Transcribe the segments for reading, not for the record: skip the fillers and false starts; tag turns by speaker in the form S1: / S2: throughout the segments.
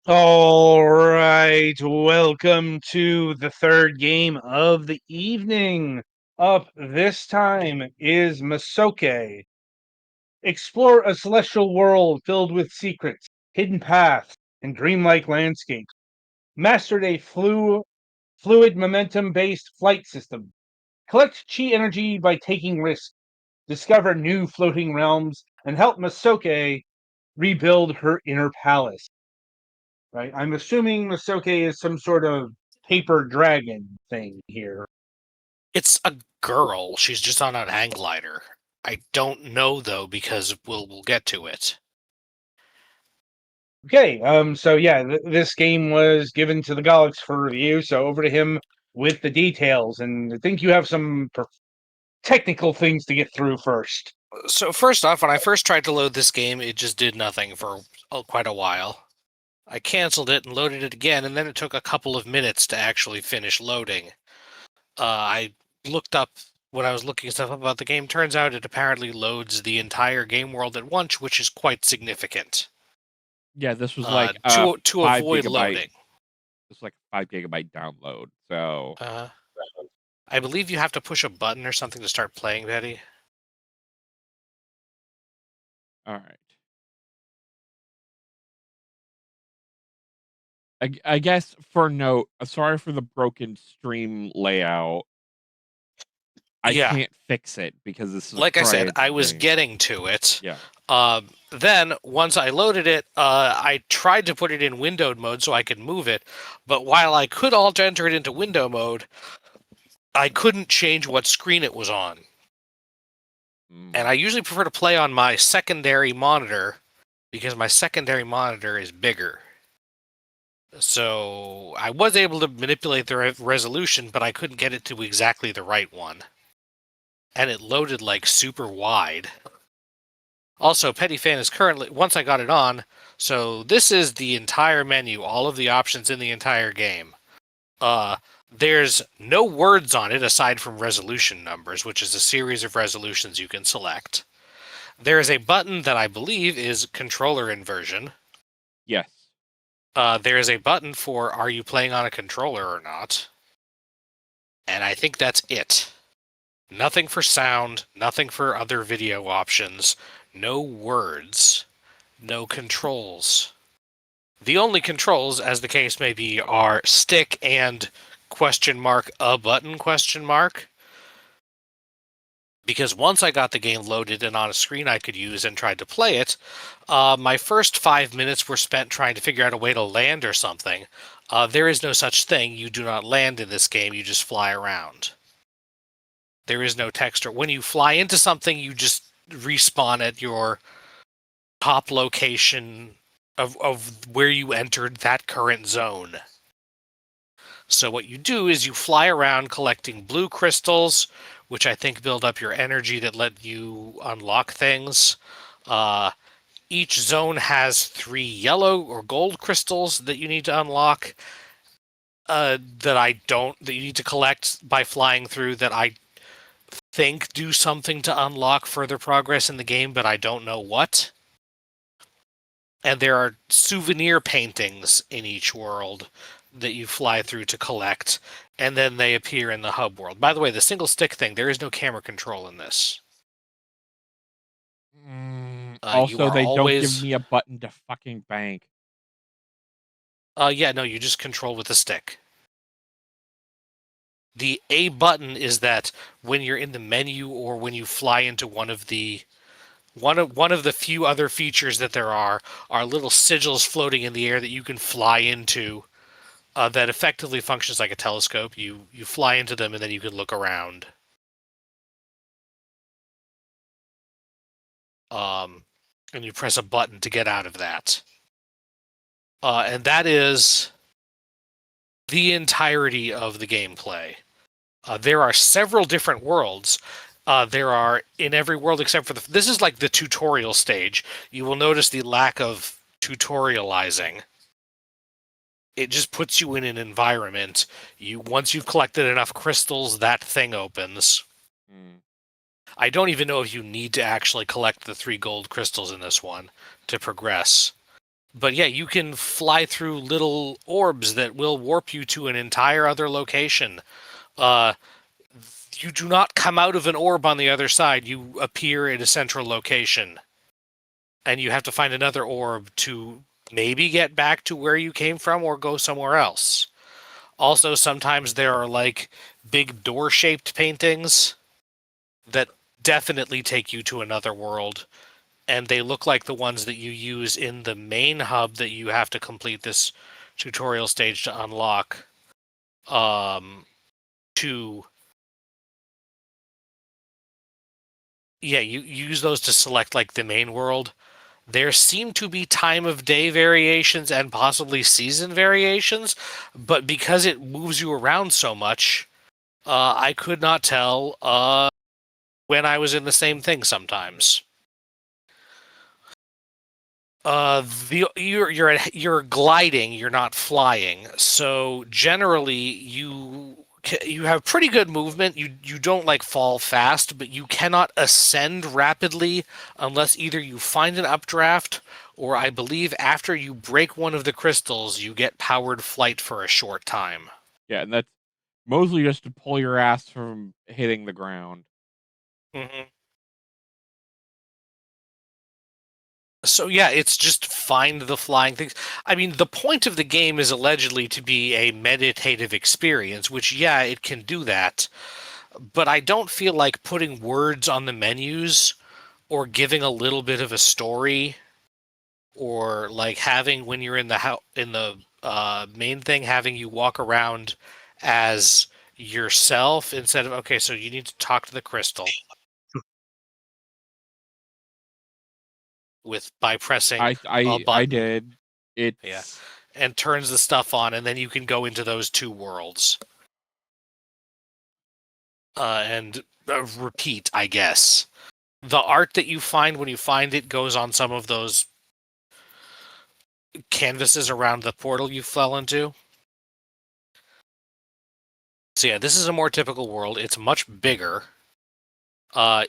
S1: All right, welcome to the third game of the evening. Up this time is Mesoké. Explore a celestial world filled with secrets, hidden paths, and dreamlike landscapes. Mastered a fluid momentum-based flight system. Collect chi energy by taking risks. Discover new floating realms and help Mesoké rebuild her inner palace. Right? I'm assuming Mesoke is some sort of paper dragon thing here.
S2: It's a girl. She's just on an hang glider. I don't know though because we'll get to it.
S1: Okay, so yeah, this game was given to the Golux for review, so over to him with the details, and I think you have some technical things to get through first.
S2: So first off, when I first tried to load this game, it just did nothing for quite a while. I canceled it and loaded it again, and then it took a couple of minutes to actually finish loading. I looked up when I was looking stuff up about the game. Turns out it apparently loads the entire game world at once, which is quite significant.
S3: Yeah, this was like
S2: to
S3: five
S2: avoid
S3: gigabyte.
S2: loading.
S3: It's like a 5 GB download. So
S2: I believe you have to push a button or something to start playing, Betty.
S3: all right. I guess for note, sorry for the broken stream layout. I can't fix it because this is
S2: like I said, I was getting to it.
S3: Yeah.
S2: Then once I loaded it, I tried to put it in windowed mode so I could move it. But while I could enter it into window mode, I couldn't change what screen it was on. And I usually prefer to play on my secondary monitor because my secondary monitor is bigger. So I was able to manipulate the resolution, but I couldn't get it to exactly the right one. And it loaded like super wide. Also, Petty Fan is currently, once I got it on, so this is the entire menu, all of the options in the entire game. There's no words on it aside from resolution numbers, which is a series of resolutions you can select. There is a button that I believe is controller inversion.
S3: Yes.
S2: There is a button for are you playing on a controller or not? And I think that's it. Nothing for sound, nothing for other video options, no words, no controls. The only controls, as the case may be, are stick and a button ? Because once I got the game loaded and on a screen I could use and tried to play it, my first 5 minutes were spent trying to figure out a way to land or something. There is no such thing. You do not land in this game. You just fly around. There is no text. Or when you fly into something, you just respawn at your top location of where you entered that current zone. So what you do is you fly around collecting blue crystals, which I think build up your energy that let you unlock things. Each zone has 3 yellow or gold crystals that you need to unlock. That you need to collect by flying through, that I think do something to unlock further progress in the game, but I don't know what. And there are souvenir paintings in each world that you fly through to collect, and then they appear in the hub world. By the way, the single stick thing, there is no camera control in this.
S3: Also, they don't give me a button to fucking bank.
S2: Yeah, no, you just control with the stick. The A button is that when you're in the menu or when you fly into one of the few other features that there are little sigils floating in the air that you can fly into, that effectively functions like a telescope. You fly into them and then you can look around. And you press a button to get out of that. And that is the entirety of the gameplay. There are several different worlds. There are in every world except for this is like the tutorial stage. You will notice the lack of tutorializing. It just puts you in an environment. Once you've collected enough crystals, that thing opens. I don't even know if you need to actually collect the 3 gold crystals in this one to progress. But yeah, you can fly through little orbs that will warp you to an entire other location. Uh, you do not come out of an orb on the other side. You appear at a central location. And you have to find another orb to maybe get back to where you came from or go somewhere else. Also, sometimes there are like big door-shaped paintings that definitely take you to another world, and they look like the ones that you use in the main hub that you have to complete this tutorial stage to unlock. To Yeah, you use those to select like the main world. There seem to be time of day variations and possibly season variations, but because it moves you around so much, I could not tell when I was in the same thing sometimes. You're gliding, you're not flying. So generally, you have pretty good movement. You don't like fall fast, but you cannot ascend rapidly unless either you find an updraft or I believe after you break one of the crystals, you get powered flight for a short time.
S3: Yeah, and that's mostly just to pull your ass from hitting the ground.
S2: hmm So yeah, it's just find the flying things. I mean, the point of the game is allegedly to be a meditative experience, which yeah, it can do that. But I don't feel like putting words on the menus or giving a little bit of a story or like having when you're in the main thing having you walk around as yourself instead of okay, so you need to talk to the crystal with by pressing a
S3: I
S2: button.
S3: did.
S2: Yeah.
S3: It's
S2: And turns the stuff on, and then you can go into those two worlds and repeat, I guess. The art that you find when you find it goes on some of those canvases around the portal you fell into. So yeah, this is a more typical world. It's much bigger.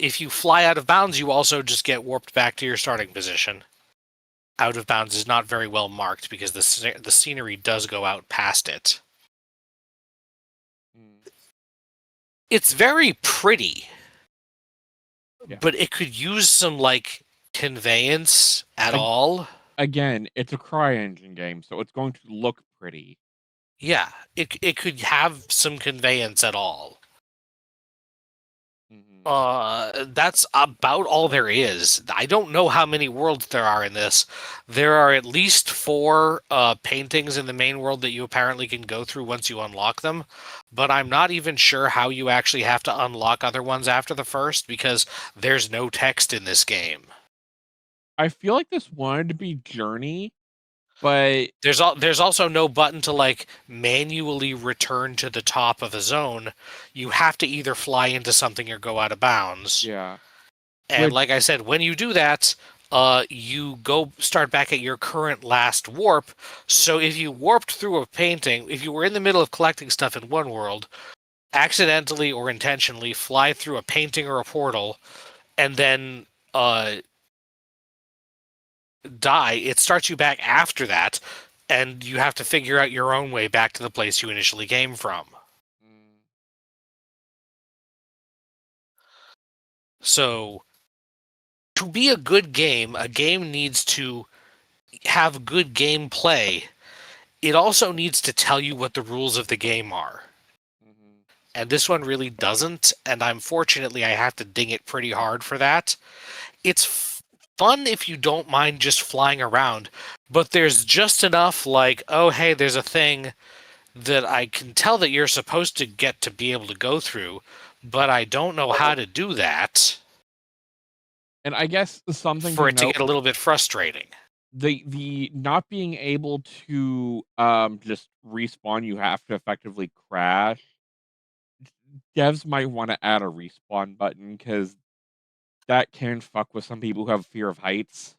S2: If you fly out of bounds, you also just get warped back to your starting position. Out of bounds is not very well marked because the scenery does go out past it.
S3: mm,
S2: It's very pretty,
S3: yeah.
S2: but it could use some like conveyance at
S3: Ag-
S2: all.
S3: Again, it's a CryEngine game, so it's going to look pretty.
S2: Yeah, it could have some conveyance at all.
S3: Mhm.
S2: That's about all there is. I don't know how many worlds there are in this. There are at least 4 paintings in the main world that you apparently can go through once you unlock them, but I'm not even sure how you actually have to unlock other ones after the first because there's no text in this game.
S3: I feel like this wanted to be Journey, but
S2: There's also no button to like manually return to the top of a zone. You have to either fly into something or go out of bounds.
S3: yeah.
S2: And
S3: Which
S2: like I said, when you do that, you go start back at your current last warp. So if you warped through a painting, if you were in the middle of collecting stuff in one world, accidentally or intentionally fly through a painting or a portal, and then die, it starts you back after that, and you have to figure out your own way back to the place you initially came from.
S3: mm,
S2: So to be a game needs to have good gameplay. It also needs to tell you what the rules of the game are.
S3: mhm.
S2: And this one really doesn't, and unfortunately I have to ding it pretty hard for that. It's fun if you don't mind just flying around, but there's just enough like, oh hey, there's a thing that I can tell that you're supposed to get to be able to go through, but I don't know how to do that
S3: And I guess something to
S2: for it to
S3: note,
S2: get a little bit frustrating.
S3: the not being able to just respawn, you have to effectively crash. Devs might want to add a respawn button because that can fuck with some people who have fear of heights.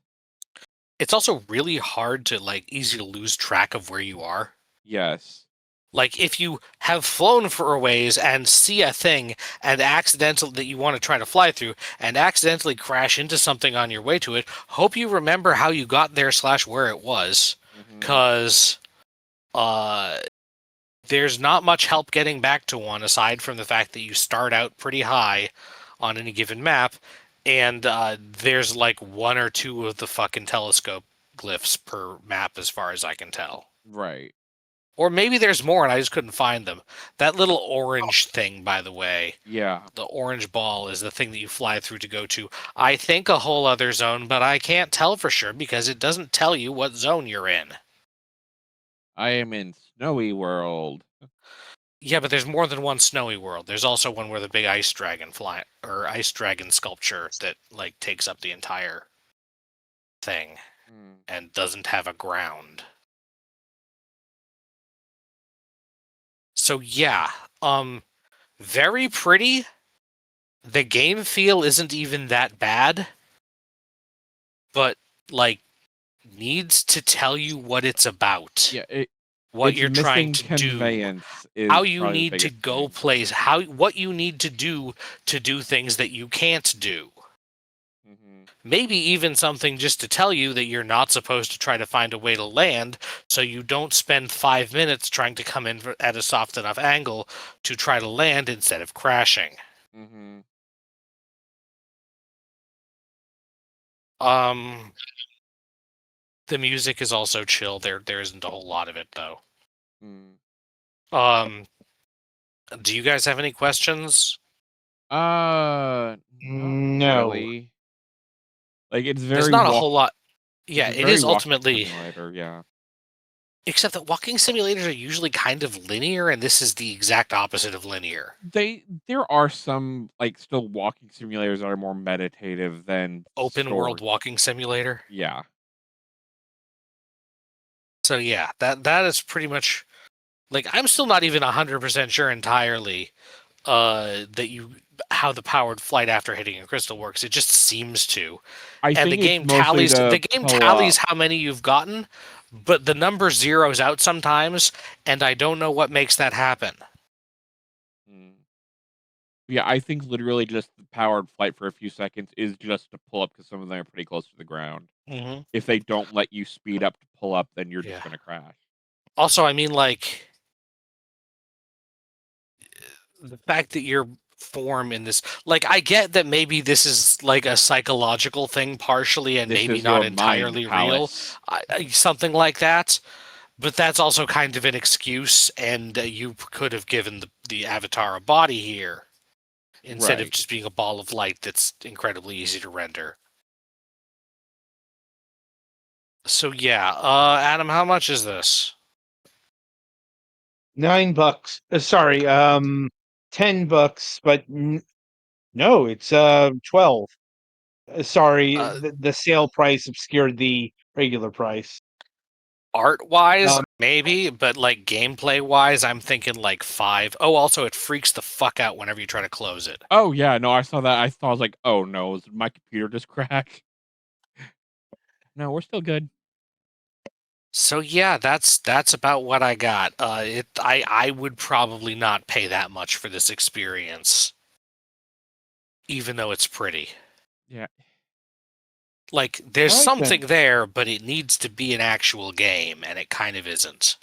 S2: It's also really hard to like easy to lose track of where you are.
S3: Yes.
S2: Like, if you have flown for a ways and see a thing and accidentally that you want to try to fly through and accidentally crash into something on your way to it, hope you remember how you got there / where it was, because there's not much help getting back to one aside from the fact that you start out pretty high on any given map, and there's like 1 or 2 of the fucking telescope glyphs per map as far as I can tell.
S3: Right.
S2: Or maybe there's more and I just couldn't find them. That little orange thing, by the way,
S3: Yeah.
S2: the orange ball is the thing that you fly through to go to, I think, a whole other zone, but I can't tell for sure because it doesn't tell you what zone you're in.
S3: I am in Snowy World.
S2: Yeah, but there's more than one snowy world. There's also one where the big ice dragon ice dragon sculpture that like takes up the entire thing and doesn't have a ground. So yeah, very pretty. The game feel isn't even that bad, but like needs to tell you what it's about.
S3: Yeah,
S2: what
S3: it's
S2: you're trying
S3: missing
S2: to do,
S3: conveyance is
S2: how you
S3: probably the
S2: need to
S3: biggest
S2: go
S3: thing.
S2: place, what you need to do things that you can't do. Maybe even something just to tell you that you're not supposed to try to find a way to land, so you don't spend 5 minutes trying to come in at a soft enough angle to try to land instead of crashing. The music is also chill. There isn't a whole lot of it though. Do you guys have any questions?
S3: Not
S1: No.
S3: really. Like, it's
S2: There's
S3: very
S2: not a whole lot. Yeah,
S3: it's a
S2: it
S3: very
S2: is
S3: walking
S2: ultimately.
S3: simulator, yeah.
S2: Except that walking simulators are usually kind of linear, and this is the exact opposite of linear.
S3: There are some, like, still walking simulators that are more meditative than
S2: Open world
S3: story.
S2: walking simulator.
S3: Yeah.
S2: So yeah, that is pretty much like I'm still not even 100% sure entirely how the powered flight after hitting a crystal works. It just seems to.
S3: I
S2: And
S3: think it's mostly to
S2: the game
S3: pull up.
S2: tallies how many you've gotten, but the number zeroes out sometimes, and I don't know what makes that happen.
S3: Yeah, I think literally just the powered flight for a few seconds is just to pull up because some of them are pretty close to the ground. If they don't let you speed up to pull up, then you're just gonna crash.
S2: Also, I mean, like, the fact that your form in this, like, I get that maybe this is like a psychological thing partially and
S3: This
S2: maybe
S3: is your
S2: not
S3: mind
S2: entirely real,
S3: palace.
S2: something like that. But that's also kind of an excuse, and you could have given the avatar a body here instead of
S3: Right.
S2: just being a ball of light that's incredibly easy to render. So yeah, Adam, how much is this?
S1: $9. Sorry, $10, but no, it's 12. Sorry, the sale price obscured the regular price.
S2: Art-wise, maybe, but like gameplay-wise, I'm thinking like 5. Oh, also, it freaks the fuck out whenever you try to close it.
S3: Oh yeah, no, I saw that. I was like, oh no, is my computer just cracked? No, we're still good.
S2: So yeah, that's about what I got. I would probably not pay that much for this experience, even though it's pretty.
S3: Yeah.
S2: Like, there's
S1: All right, then.
S2: something there, but it needs to be an actual game, and it kind of isn't.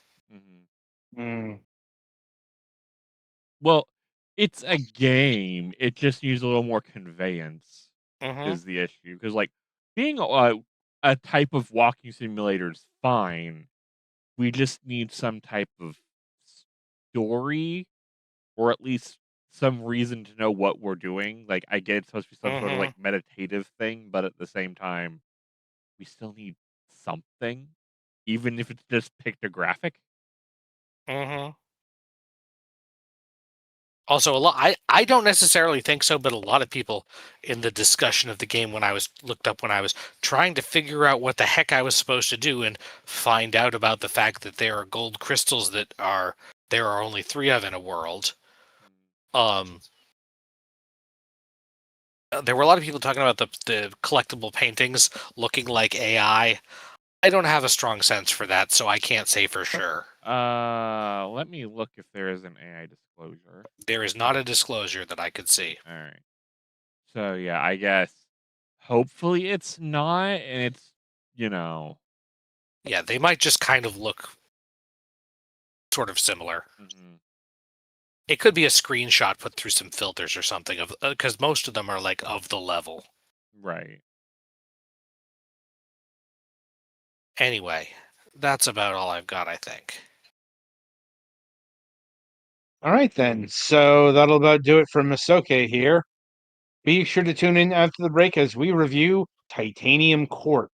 S3: Well, it's a game. It just needs a little more conveyance is the issue. Because like being a type of walking simulator is fine. We just need some type of story, or at least some reason to know what we're doing. Like I get it's supposed to be some sort of like meditative thing, but at the same time, we still need something, even if it's just pictographic.
S2: Also, I don't necessarily think so, but a lot of people in the discussion of the game when I was trying to figure out what the heck I was supposed to do and find out about the fact that there are gold crystals there are only 3 of in a world. There were a lot of people talking about the collectible paintings looking like AI. I don't have a strong sense for that, so I can't say for sure.
S3: Let me look if there is an AI disclosure.
S2: There is not a disclosure that I could see.
S3: All right. So yeah, I guess hopefully it's not, and it's
S2: Yeah, they might just kind of look sort of similar.
S3: mhm,
S2: It could be a screenshot put through some filters or something of because most of them are like of the level.
S3: right.
S2: Anyway, that's about all I've got, I think.
S1: All right, then. So that'll about do it for Mesoké here. Be sure to tune in after the break as we review Titanium Court.